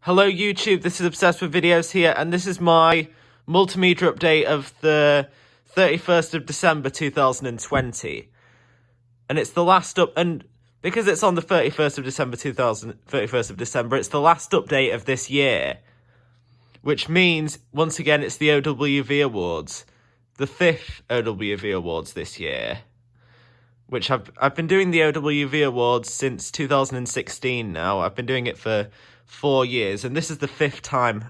Hello YouTube, this is Obsessed with Videos here, and this is my multimedia update of the 31st of December 2020. And it's the last and because it's on the 31st of December, it's the last update of this year. Which means, once again, it's the OWV Awards. The 5th OWV Awards this year. Which I've been doing the OWV Awards since 2016 now. I've been doing it for 4 years, and this is the 5th time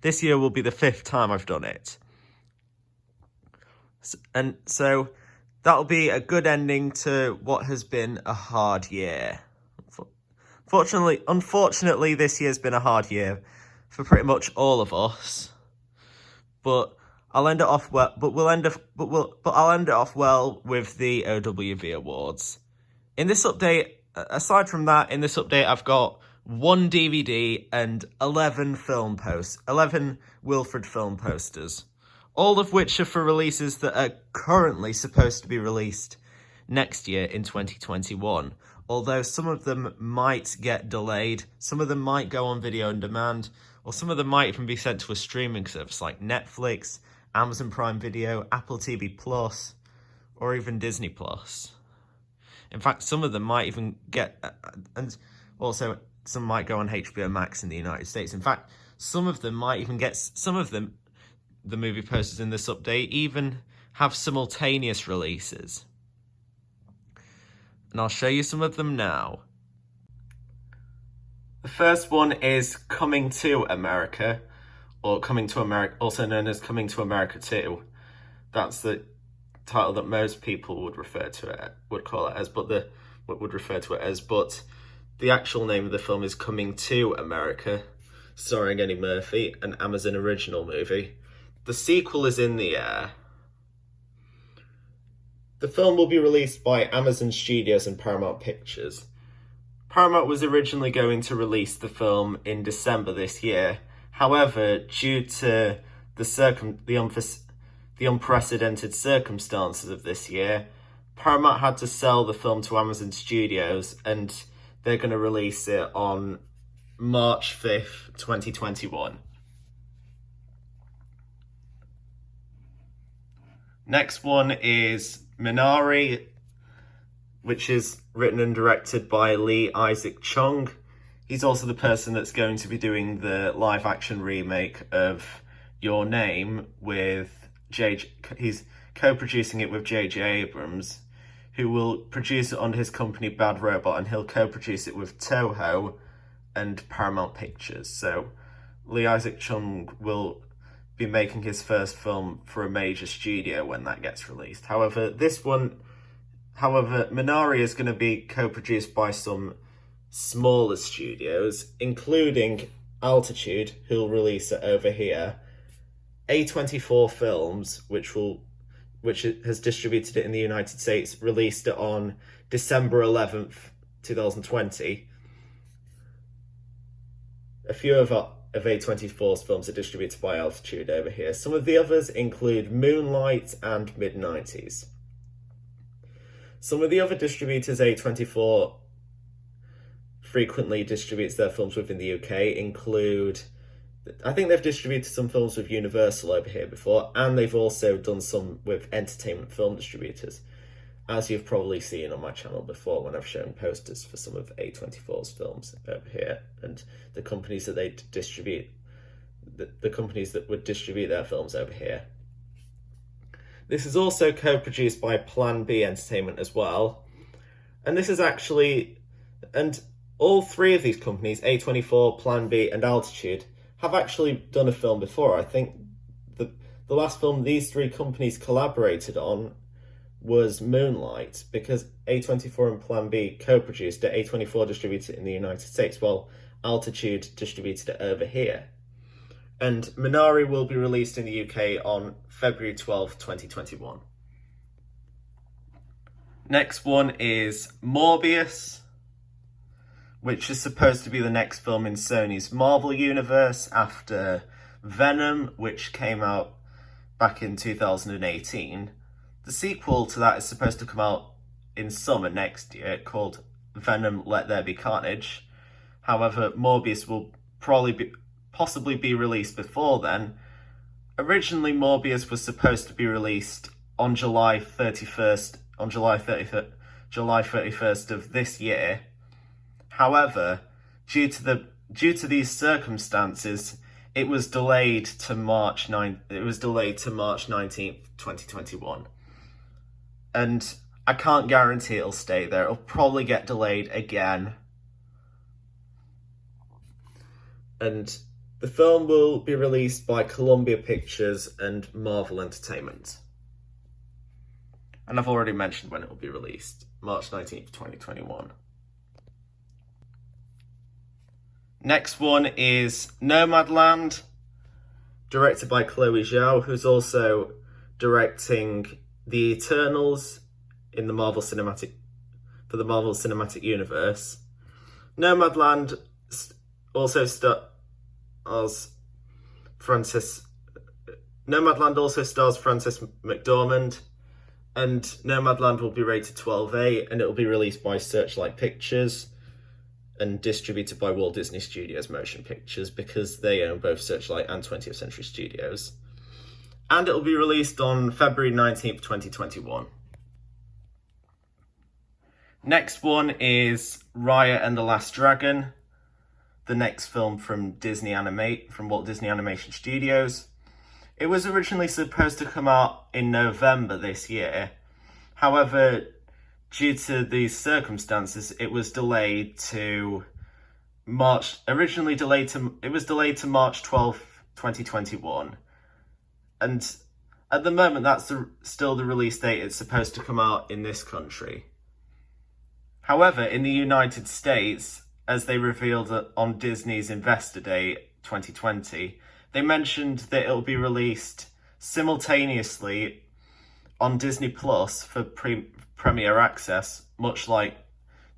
this year will be the 5th time I've done it. And so that'll be a good ending to what has been a hard year. Unfortunately, this year's been a hard year for pretty much all of us. But I'll end it off well. I'll end it off well with the OWV Awards. In this update, aside from that, in this update, I've got 1 DVD and 11 Wilfrid film posters, all of which are for releases that are currently supposed to be released next year in 2021. Although some of them might get delayed, some of them might go on video on demand, or some of them might even be sent to a streaming service like Netflix, Amazon Prime Video, Apple TV Plus, or even Disney Plus. In fact, some of them might even get, and also some might go on HBO Max in the United States. In fact, some of them might even get, the movie posters in this update even have simultaneous releases. And I'll show you some of them now. The first one is Coming to America, or Coming to America, also known as Coming to America 2. That's the title that most people would refer to it, would refer to it as, but the actual name of the film is Coming to America, starring Eddie Murphy, an Amazon original movie. The sequel is in the air. The film will be released by Amazon Studios and Paramount Pictures. Paramount was originally going to release the film in December this year. However, due to the unprecedented circumstances of this year, Paramount had to sell the film to Amazon Studios, and they're going to release it on March 5th, 2021. Next one is Manari, which is written and directed by Lee Isaac Chung. He's also the person that's going to be doing the live-action remake of Your Name with he's co-producing it with J.J. Abrams, who will produce it under his company Bad Robot, and he'll co-produce it with Toho and Paramount Pictures. So Lee Isaac Chung will be making his first film for a major studio when that gets released. However, Manari is going to be co-produced by some smaller studios, including Altitude, who'll release it over here, A24 Films, which has distributed it in the United States, released it on December 11th, 2020. A few of A24's films are distributed by Altitude over here. Some of the others include Moonlight and Mid-90s. Some of the other distributors A24 frequently distributes their films with in the UK include, I think they've distributed some films with Universal over here before, and they've also done some with entertainment film distributors, as you've probably seen on my channel before when I've shown posters for some of A24's films over here, and the companies that they distribute, the companies that would distribute their films over here. This is also co-produced by Plan B Entertainment as well, and this is actually, and all three of these companies, A24, Plan B, and Altitude, have actually done a film before. I think the last film these three companies collaborated on was Moonlight, because A24 and Plan B co-produced it. A24 distributed it in the United States, while Altitude distributed it over here. And Manari will be released in the UK on February 12th, 2021. Next one is Morbius, which is supposed to be the next film in Sony's Marvel universe after Venom, which came out back in 2018. The sequel to that is supposed to come out in summer next year, called Venom Let There Be Carnage. However, Morbius will possibly be released before then. Originally, Morbius was supposed to be released on July 31st of this year. However, due to these circumstances, it was delayed to March 19th, 2021. And I can't guarantee it'll stay there. It'll probably get delayed again. And the film will be released by Columbia Pictures and Marvel Entertainment. And I've already mentioned when it will be released, March 19th, 2021. Next one is Nomadland, directed by Chloe Zhao, who's also directing The Eternals for the Marvel Cinematic Universe. Nomadland also stars Frances McDormand, and Nomadland will be rated 12A, and it will be released by Searchlight Pictures and distributed by Walt Disney Studios Motion Pictures, because they own both Searchlight and 20th Century Studios. And it will be released on February 19th, 2021. Next one is Raya and the Last Dragon, the next film from Walt Disney Animation Studios. It was originally supposed to come out in November this year. However, due to these circumstances, it was delayed to March 12th, 2021. And at the moment, that's still the release date it's supposed to come out in this country. However, in the United States, as they revealed on Disney's Investor Day 2020, they mentioned that it'll be released simultaneously on Disney Plus for premiere access, much like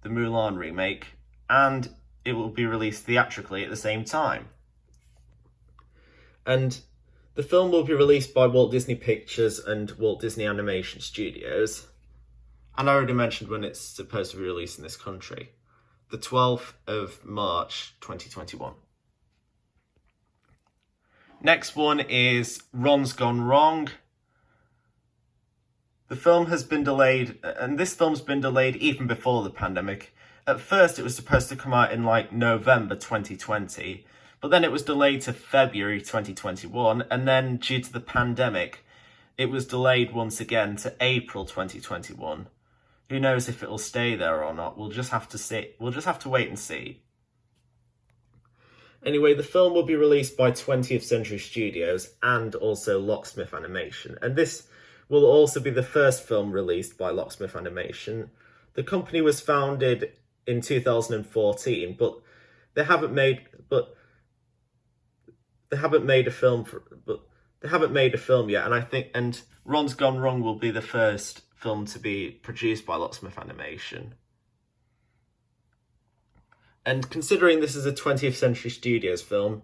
the Mulan remake, and it will be released theatrically at the same time. And the film will be released by Walt Disney Pictures and Walt Disney Animation Studios. And I already mentioned when it's supposed to be released in this country, the 12th of March, 2021. Next one is Ron's Gone Wrong. The film has been delayed, and this film's been delayed even before the pandemic. At first, it was supposed to come out in November 2020, but then it was delayed to February 2021, and then due to the pandemic, it was delayed once again to April 2021. Who knows if it'll stay there or not? We'll just have to see. We'll just have to wait and see. Anyway, the film will be released by 20th Century Studios and also Locksmith Animation, and this will also be the first film released by Locksmith Animation. The company was founded in 2014, but they haven't made a film yet. And Ron's Gone Wrong will be the first film to be produced by Locksmith Animation. And considering this is a 20th Century Studios film,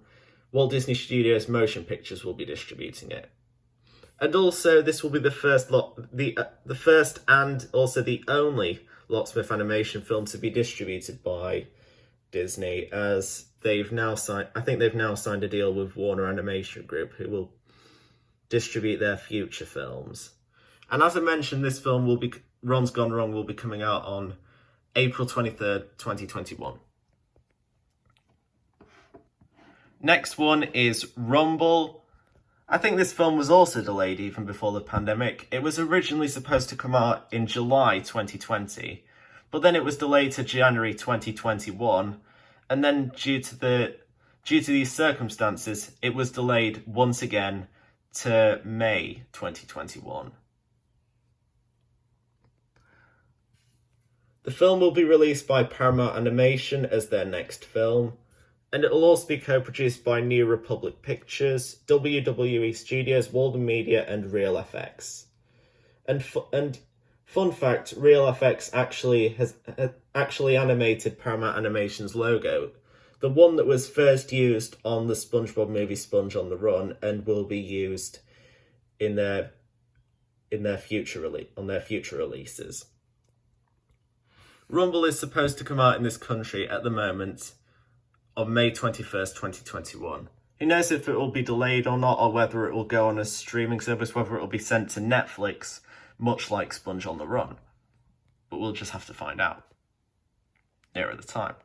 Walt Disney Studios Motion Pictures will be distributing it. And also, this will be the first and also the only Locksmith Animation film to be distributed by Disney, as they've now signed a deal with Warner Animation Group, who will distribute their future films. And as I mentioned, this film Ron's Gone Wrong will be coming out on April 23rd, 2021. Next one is Rumble. I think this film was also delayed even before the pandemic. It was originally supposed to come out in July 2020, but then it was delayed to January 2021, and then due to these circumstances, it was delayed once again to May 2021. The film will be released by Paramount Animation as their next film, and it will also be co-produced by New Republic Pictures, WWE Studios, Walden Media, and Real FX. And fun fact, Real FX actually animated Paramount Animation's logo, the one that was first used on the SpongeBob movie Sponge on the Run, and will be used in their future releases. Rumble is supposed to come out in this country at the moment on May 21st, 2021. Who knows if it will be delayed or not, or whether it will go on a streaming service, whether it will be sent to Netflix, much like Sponge on the Run. But we'll just have to find out nearer the time.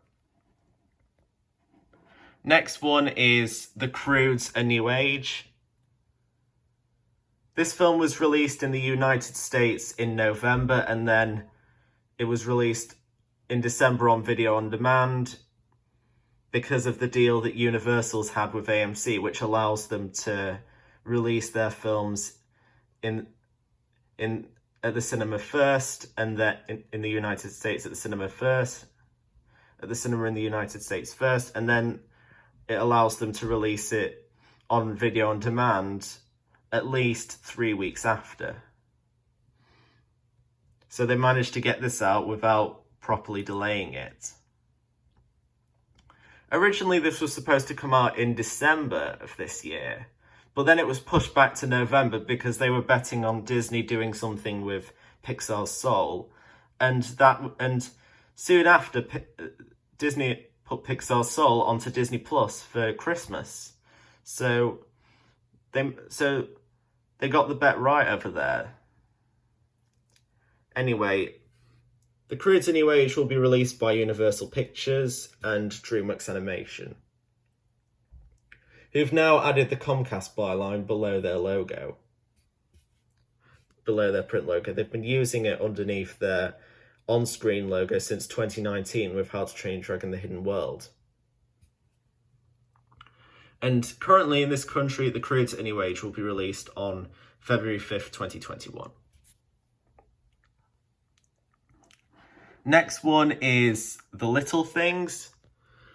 Next one is The Croods, A New Age. This film was released in the United States in November, and then it was released in December on video on demand because of the deal that Universal's had with AMC, which allows them to release their films at the cinema first, and then in the United States at the cinema in the United States first, and then it allows them to release it on video on demand at least 3 weeks after. So they managed to get this out without properly delaying it. Originally, this was supposed to come out in December of this year, but then it was pushed back to November because they were betting on Disney doing something with Pixar's Soul, and soon after, Disney put Pixar's Soul onto Disney Plus for Christmas. So they got the bet right over there. Anyway, The Croods: A New Age will be released by Universal Pictures and DreamWorks Animation, who've now added the Comcast byline below their logo, below their print logo. They've been using it underneath their on-screen logo since 2019 with How to Train Your Dragon: The Hidden World. And currently in this country, The Croods: A New Age will be released on February 5th, 2021. Next one is The Little Things,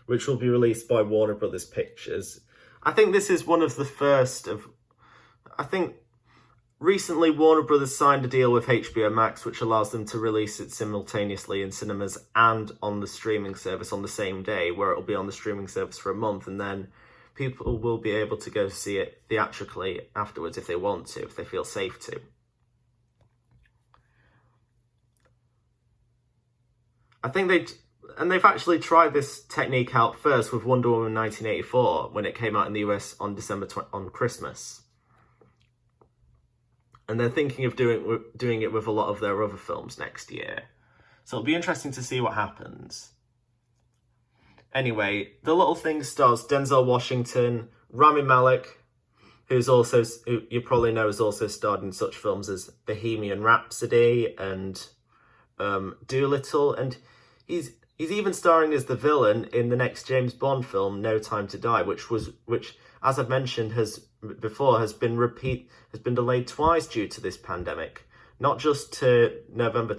which will be released by Warner Brothers Pictures. I think this is one of the first of... I think recently Warner Brothers signed a deal with HBO Max, which allows them to release it simultaneously in cinemas and on the streaming service on the same day, where it'll be on the streaming service for a month, and then people will be able to go see it theatrically afterwards if they want to, if they feel safe to. I think they've actually tried this technique out first with Wonder Woman 1984 when it came out in the US on on Christmas. And they're thinking of doing it with a lot of their other films next year. So it'll be interesting to see what happens. Anyway, The Little Things stars Denzel Washington, Rami Malek, who you probably know has also starred in such films as Bohemian Rhapsody and Dolittle, and he's even starring as the villain in the next James Bond film, No Time to Die, which as I've mentioned has been delayed twice due to this pandemic. Not just to November.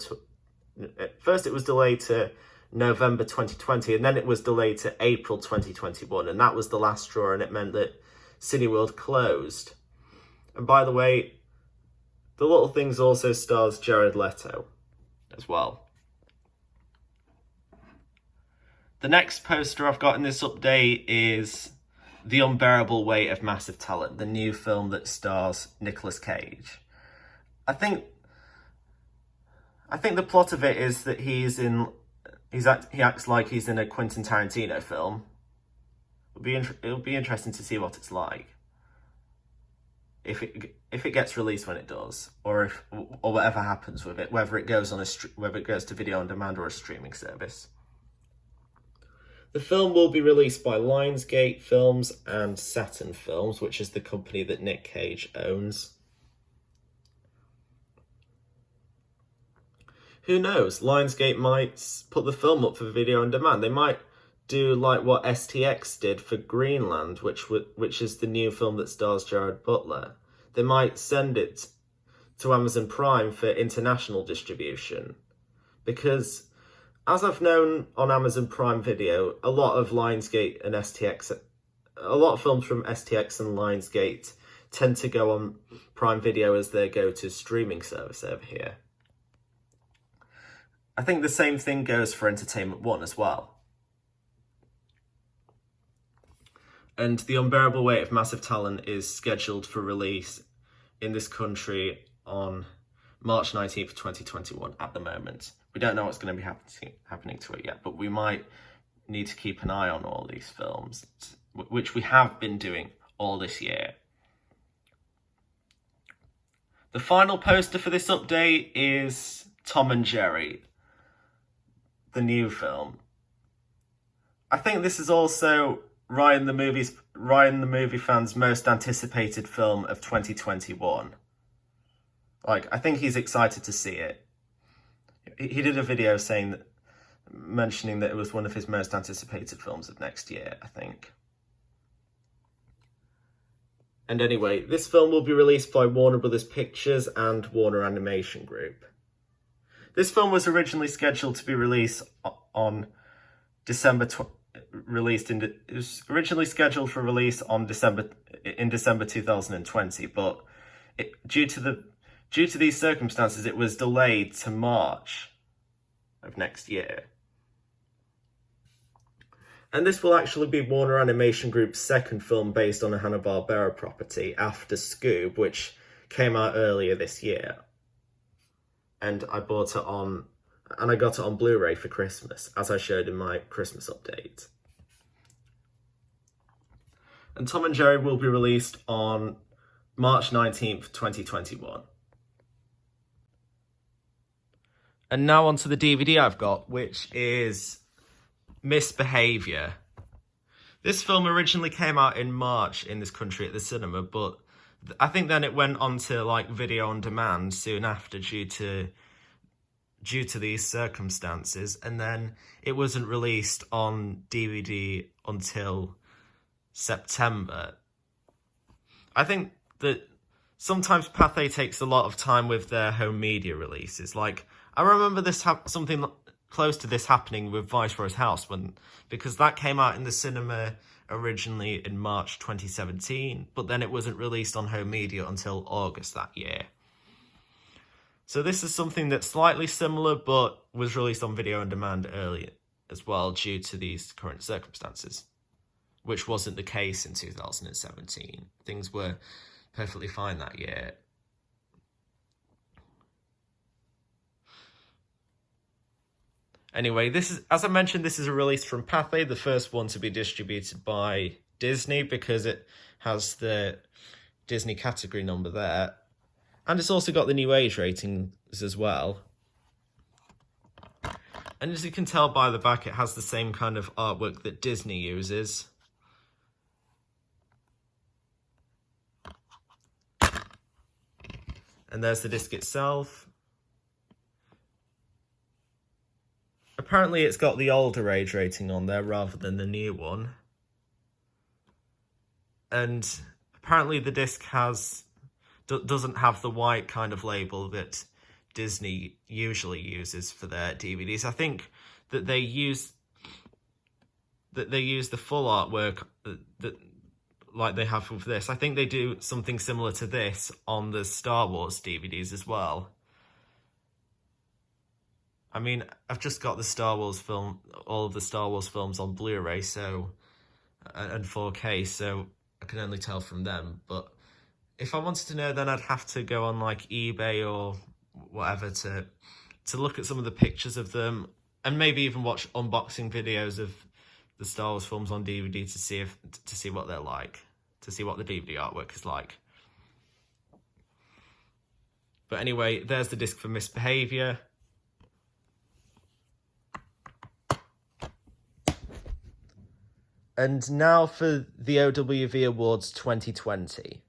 First, it was delayed to November 2020, and then it was delayed to April 2021, and that was the last straw, and it meant that Cineworld closed. And by the way, The Little Things also stars Jared Leto as well. The next poster I've got in this update is The Unbearable Weight of Massive Talent, the new film that stars Nicolas Cage. I think the plot of it is that he acts like he's in a Quentin Tarantino film. It'll be interesting to see what it's like. If it gets released when it does, or whatever happens with it, whether it goes to video on demand or a streaming service. The film will be released by Lionsgate Films and Saturn Films, which is the company that Nick Cage owns. Who knows? Lionsgate might put the film up for video on demand. They might do like what STX did for Greenland, which is the new film that stars Gerard Butler. They might send it to Amazon Prime for international distribution, because as I've known on Amazon Prime Video, a lot of Lionsgate and STX, a lot of films from STX and Lionsgate tend to go on Prime Video as their go-to streaming service over here. I think the same thing goes for Entertainment One as well. And The Unbearable Weight of Massive Talent is scheduled for release in this country on March 19th, 2021 at the moment. We don't know what's going to be happening to it yet, but we might need to keep an eye on all these films, which we have been doing all this year. The final poster for this update is Tom and Jerry, the new film. I think this is also Ryan the movie fan's most anticipated film of 2021. Like, I think he's excited to see it. He did a video mentioning that it was one of his most anticipated films of next year, I think. And anyway, this film will be released by Warner Brothers Pictures and Warner Animation Group. This film was originally scheduled to be released on December 2020, but due to these circumstances, it was delayed to March of next year. And this will actually be Warner Animation Group's second film based on a Hanna-Barbera property after Scoob, which came out earlier this year. And I got it on Blu-ray for Christmas, as I showed in my Christmas update. And Tom and Jerry will be released on March 19th, 2021. And now onto the DVD I've got, which is Misbehaviour. This film originally came out in March in this country at the cinema, but I think then it went on to like video on demand soon after due to these circumstances, and then it wasn't released on DVD until September. I think that sometimes Pathé takes a lot of time with their home media releases. Like, I remember something close to this happening with Viceroy's House, because that came out in the cinema originally in March 2017, but then it wasn't released on home media until August that year. So this is something that's slightly similar, but was released on video on demand earlier as well due to these current circumstances, which wasn't the case in 2017. Things were perfectly fine that year. Anyway, as I mentioned, this is a release from Pathé, the first one to be distributed by Disney because it has the Disney category number there. And it's also got the new age ratings as well. And as you can tell by the back, it has the same kind of artwork that Disney uses. And there's the disc itself. Apparently it's got the older age rating on there rather than the new one. And apparently the disc doesn't have the white kind of label that Disney usually uses for their DVDs. I think that they use the full artwork that like they have with this. I think they do something similar to this on the Star Wars DVDs as well. I mean, I've just got the Star Wars film, all of the Star Wars films on Blu-ray, and 4K, so I can only tell from them. But if I wanted to know, then I'd have to go on like eBay or whatever to look at some of the pictures of them, and maybe even watch unboxing videos of the Star Wars films on DVD to see what they're like, to see what the DVD artwork is like. But anyway, there's the disc for Misbehaviour. And now for the OWV Awards 2020.